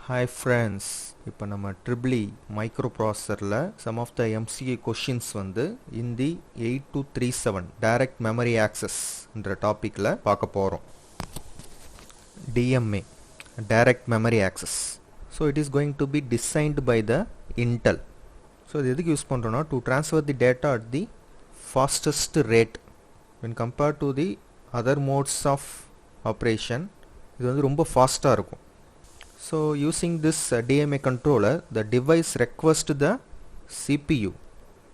Hi friends, இப்போ நம்ம triple மைக்ரோப்ராசரில் some of the MCA questions வந்து in the 8237 direct memory access என்ற டாப்பிக்கில் பார்க்க போகிறோம். DMA direct memory access. So it is going to be designed by the Intel. So இது எதுக்கு use பண்ணுறோன்னா to transfer the data at the fastest rate when compared to the other modes of operation. இது வந்து ரொம்ப ஃபாஸ்ட்டாக இருக்கும். So using this DMA controller, the device requests the CPU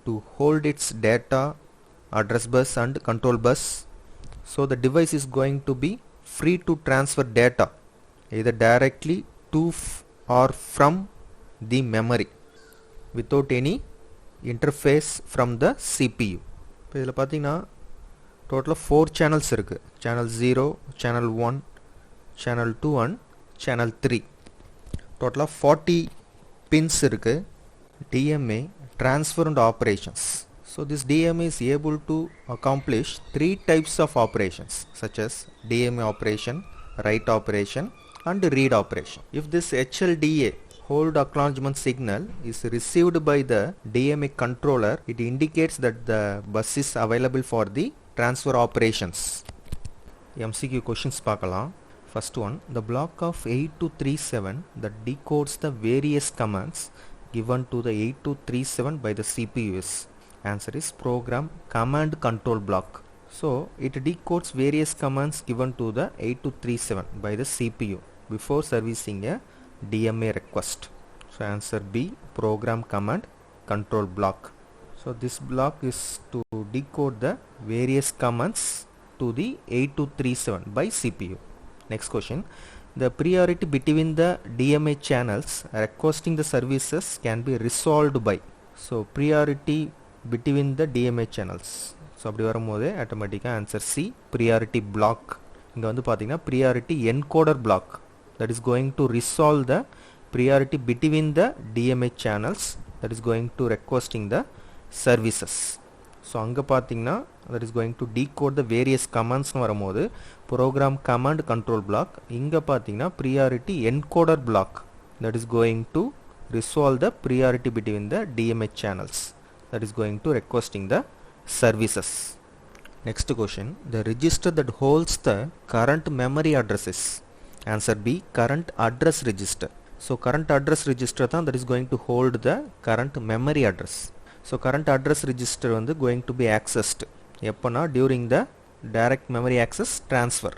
to hold its data, address bus and control bus. So the device is going to be free to transfer data either directly to or from the memory without any interface from the CPU. இப்போ இதில் பார்த்தீங்கன்னா டோட்டலாக 4 channels இருக்கு. Channel 0, Channel 1, Channel 2 and Channel 3. Total of 40 pins இருக்கு. DMA transfer and operations. So this DMA is able to accomplish 3 types of operations such as DMA operation, write operation and read operation. If this HLDA hold acknowledgement signal is received by the DMA controller, it indicates that the bus is available for the transfer operations. MCQ questions பார்க்கலாம். First one, the block of 8237 that decodes the various commands given to the 8237 by the CPU is. Answer is program command control block. So it decodes various commands given to the 8237 by the CPU before servicing a DMA request. So answer B, program command control block. So this block is to decode the various commands to the 8237 by CPU. Next question, the priority between the DMA channels requesting the services can be resolved by. So priority between the DMA channels. So அப்படி வரும்போது ஆட்டோமேட்டிக்காக answer C, priority block. இங்கே வந்து பார்த்தீங்கன்னா priority encoder block that is going to resolve the priority between the DMA channels that is going to requesting the services. So அங்கே பார்த்தீங்கன்னா that is going to decode the various commandsனு வரும்போது program command control block. இங்கே பார்த்தீங்கன்னா priority encoder block that is going to resolve the priority between the DMA channels that is going to requesting the services. Next question, the register that holds the current memory addresses. Answer B, current address register. So current address register தான் that is going to hold the current memory address. So current address register வந்து going to be accessed எப்போனா during the direct memory access transfer.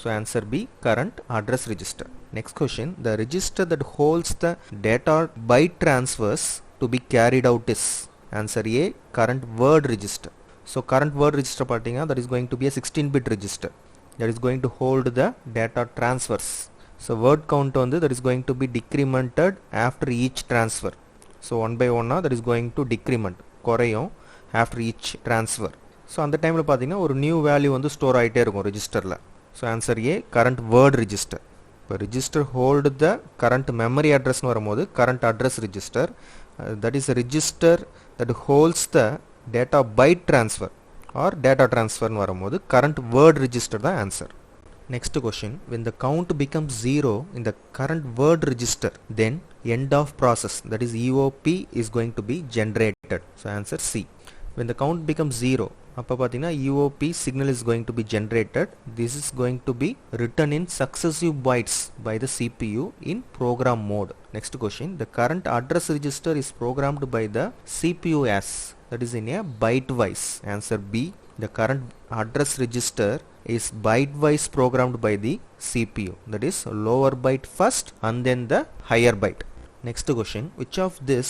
So answer B, current address register. Next question, the register that holds the data byte transfers to be carried out is. Answer A, current word register. So current word register பார்த்தீங்கன்னா that is going to be a 16-bit register that is going to hold the data transfers. So word count வந்து that is going to be decremented after each transfer. So one by one that is going to decrement குறையும் after each transfer. So அந்த டைமில் பார்த்தீங்கன்னா ஒரு new value வந்து store ஆகிட்டே இருக்கும் ரெஜிஸ்டரில். So answer A, current word register. இப்போ register hold the current memory அட்ரஸ்னு வரும்போது current address register, that is register that holds the data byte transfer or data ட்ரான்ஸ்ஃபர்னு வரும்போது கரண்ட் வேர்ட் ரெஜிஸ்டர் தான் answer. Next question, when the count becomes 0 in the current word register, then end of process, that is EOP, is going to be generated. So answer C. When the count becomes 0, அப்போ பார்த்தீங்கன்னா EOP signal is going to be generated. This is going to be written in successive bytes by the CPU in program mode. Next question, the current address register is programmed by the CPU as, that is in a byte-wise. Answer B, the current address register is byte-wise programmed by the CPU, that is lower byte first and then the higher byte. Next question, which of this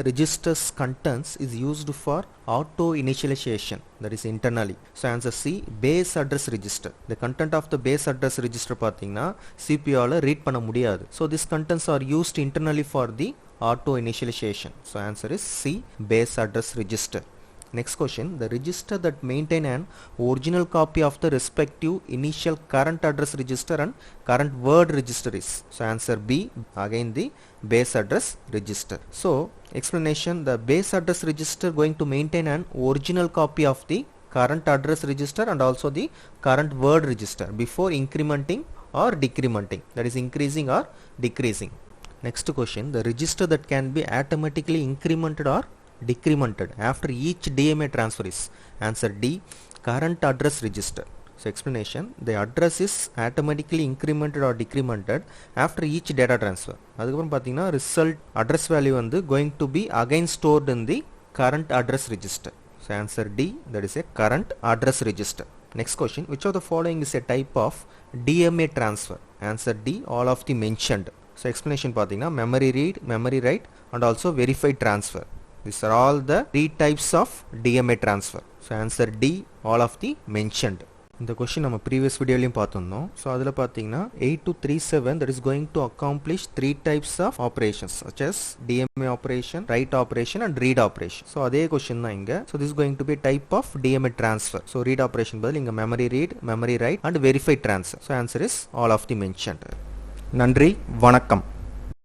register's contents is used for auto initialization, that is internally? So answer C, base address register. The content of the base address register பார்த்தீங்கன்னா CPU ஆல read பண்ண முடியாது. So these contents are used internally for the auto initialization. So answer is C, base address register. Next question, the register that maintain an original copy of the respective initial current address register and current word register is. So answer B, again the base address register. So explanation, the base address register going to maintain an original copy of the current address register and also the current word register before incrementing or decrementing, that is increasing or decreasing. Next question, the register that can be automatically incremented or decremented after each DMA transfer is answer D, current address register. So explanation, the address is automatically incremented or decremented after each data transfer. அதுக்கப்புறம் பார்த்தீங்கன்னா result address value வந்து going to be again stored in the current address register. So answer D, that is a current address register. Next question, which of the following is a type of DMA transfer? Answer D, all of the mentioned. So explanation பார்த்தீங்கன்னா memory read, memory write and also verified transfer. These are all the three types of DMA transfer. So answer D, all of the mentioned. இந்த question நம்ம previous videoலையும் பார்த்திருந்தோம். So அதில் பார்த்தீங்கன்னா 8237 that is going to accomplish three types of operations such as DMA operation, write operation and read operation. So அதே question தான் இங்க. So this is going to be a type of DMA transfer. So read operation பதில் இங்க memory read, memory write and verified transfer. So answer is all of the mentioned. நன்றி, வணக்கம்.